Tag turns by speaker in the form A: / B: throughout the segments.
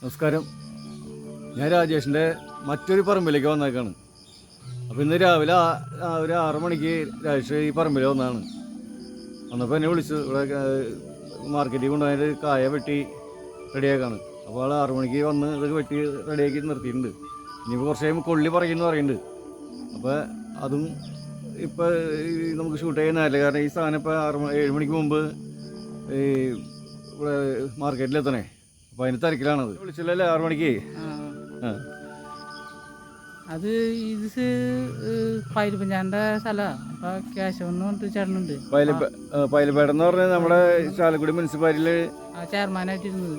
A: നമസ്കാരം. ഞാൻ രാജേഷിൻ്റെ മറ്റൊരു പറമ്പിലേക്ക് വന്നേക്കാണ്. അപ്പോൾ ഇന്ന് രാവിലെ ഒരു 6 മണിക്ക് രാജേഷ് ഈ പറമ്പിൽ വന്നതാണ്. വന്നപ്പോൾ എന്നെ വിളിച്ചു, ഇവിടെ മാർക്കറ്റിൽ കൊണ്ടുപോയിട്ട് കായ വെട്ടി റെഡിയാക്കാണ്. അപ്പോൾ ആൾ 6 മണിക്ക് വന്ന് ഇതൊക്കെ വെട്ടി റെഡിയാക്കി നിർത്തിയിട്ടുണ്ട്. ഇനിയിപ്പോൾ കുറച്ച് കഴിയുമ്പോൾ കൊള്ളി പറയുമെന്ന് പറയുന്നുണ്ട്. അപ്പോൾ അതും ഇപ്പോൾ നമുക്ക് ഷൂട്ട് ചെയ്യാനല്ല, കാരണം ഈ സാധനം ഇപ്പോൾ 7 മണിക്ക് മുമ്പ് ഈ ഇവിടെ മാർക്കറ്റിലെത്തണേ. അപ്പോൾ അതിന് തിരക്കിലാണത്. വിളിച്ചില്ലല്ലേ 6 മണിക്ക്?
B: അത് ഇത് പൈലപ്പഞ്ചാൻ്റെ സ്ഥലമാണ്. അപ്പോൾ കേശവെന്ന് പറഞ്ഞിട്ട് ചേട്ടനുണ്ട്.
A: പൈലപ്പേടം എന്ന് പറഞ്ഞാൽ നമ്മുടെ ചാലക്കുടി മുനിസിപ്പാലിറ്റിയിൽ
B: ചെയർമാനായിട്ടിരുന്നത്.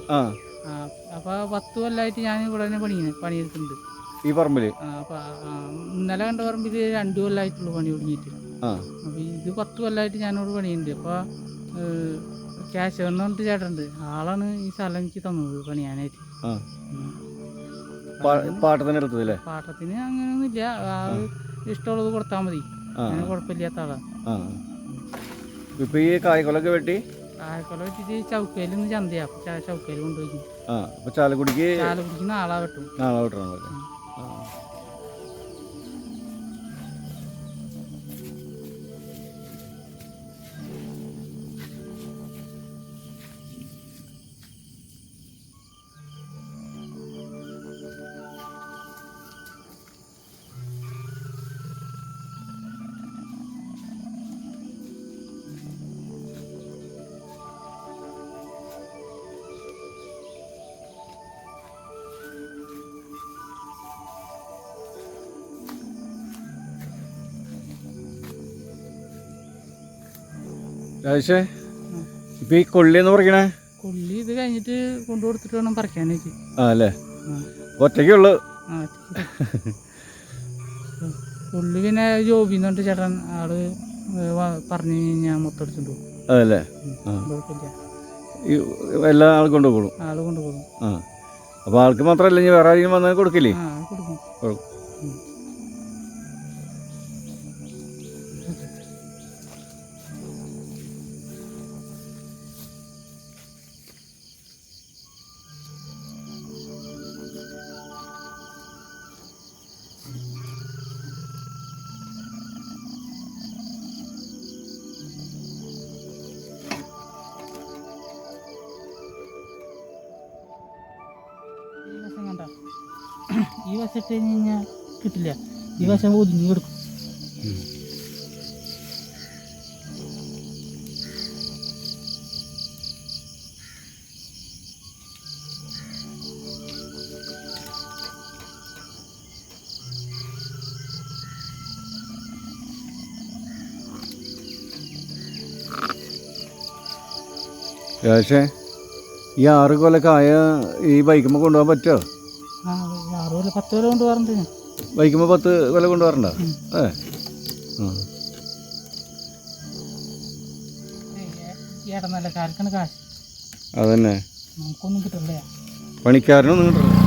B: അപ്പോൾ 10 കൊല്ലമായിട്ട് ഞാൻ ഇവിടെ തന്നെ പണിയെടുക്കുന്നുണ്ട്
A: ഈ പറമ്പിൽ.
B: അപ്പോൾ ഇന്നലെ കണ്ട പറമ്പിൽ 2 കൊല്ലമായിട്ടുള്ളൂ പണി തുടങ്ങിയിട്ട്. അപ്പോൾ ഇത് 10 കൊല്ലമായിട്ട് ഞാനിവിടെ പണിയുണ്ട്. അപ്പോൾ കേശവെന്ന് പറഞ്ഞിട്ട് ചേട്ടനുണ്ട്. ആളാണ് ഈ സ്ഥലം എനിക്ക് തന്നത് പണിയാനായിട്ട്.
A: പാട്ടത്തിന് എടുത്തതല്ലേ?
B: പാട്ടത്തിന് അങ്ങനെയൊന്നുമില്ല, ഇഷ്ടമുള്ളത് കൊടുത്താൽ മതി, അങ്ങനെ കുഴപ്പമില്ലാത്ത ആളാണ്.
A: ഇപ്പൊ ഈ കായ്ക്കൊലൊക്കെ വെട്ടി
B: വെട്ടിട്ട് ചൗക്കയിൽ നിന്ന് ചന്തയാ, ചൗക്കയിൽ കൊണ്ടുപോയി
A: ചാലക്കുടിക്ക്
B: നാളെ വെട്ടും.
A: രാജേഷേ, ഇപ്പൊ ഈ കൊള്ളി എന്ന് പറയണേ?
B: കൊള്ളി ഇത് കഴിഞ്ഞിട്ട് കൊണ്ടുകൊടുത്തിട്ട് വേണം പറിക്കാനേക്ക്.
A: അല്ലേ? ഒറ്റയ്ക്കുള്ളു?
B: കൊള്ളി പിന്നെ ജോബിന്ന് പറഞ്ഞിട്ട് ചേട്ടൻ ആള് പറഞ്ഞു ഞാൻ മൊത്തം എടുത്തിട്ട് പോകും.
A: അതല്ലേ? എല്ലാ ആൾ കൊണ്ടുപോകും?
B: ആള് കൊണ്ടുപോകും.
A: അപ്പൊ ആൾക്ക് മാത്രമല്ല, ഇനി വേറെ ആരെങ്കിലും വന്നാൽ കൊടുക്കില്ലേ?
B: കൊടുക്കും. ഈ വശം ഇട്ട് കഴിഞ്ഞാൽ കിട്ടില്ല, ഈ വശം ഒതുങ്ങി കൊടുക്കും.
A: പക്ഷേ ഈ 6 കൊല്ലക്കായ ഈ ബൈക്കുമ്പോൾ കൊണ്ടുപോകാൻ പറ്റുമോ?
B: 6 കൊല്ലം 10 കൊല്ലം കൊണ്ടുപോകാറുണ്ട്.
A: ബൈക്കുമ്പോൾ 10 കൊല്ലം കൊണ്ടുപോകാറുണ്ടോ?
B: ഏട്ടനല്ല കാൽക്കാണ് കാശ്.
A: അതന്നെ,
B: നമുക്കൊന്നും കിട്ടില്ല,
A: പണിക്കാരനൊന്നും കിട്ടില്ല.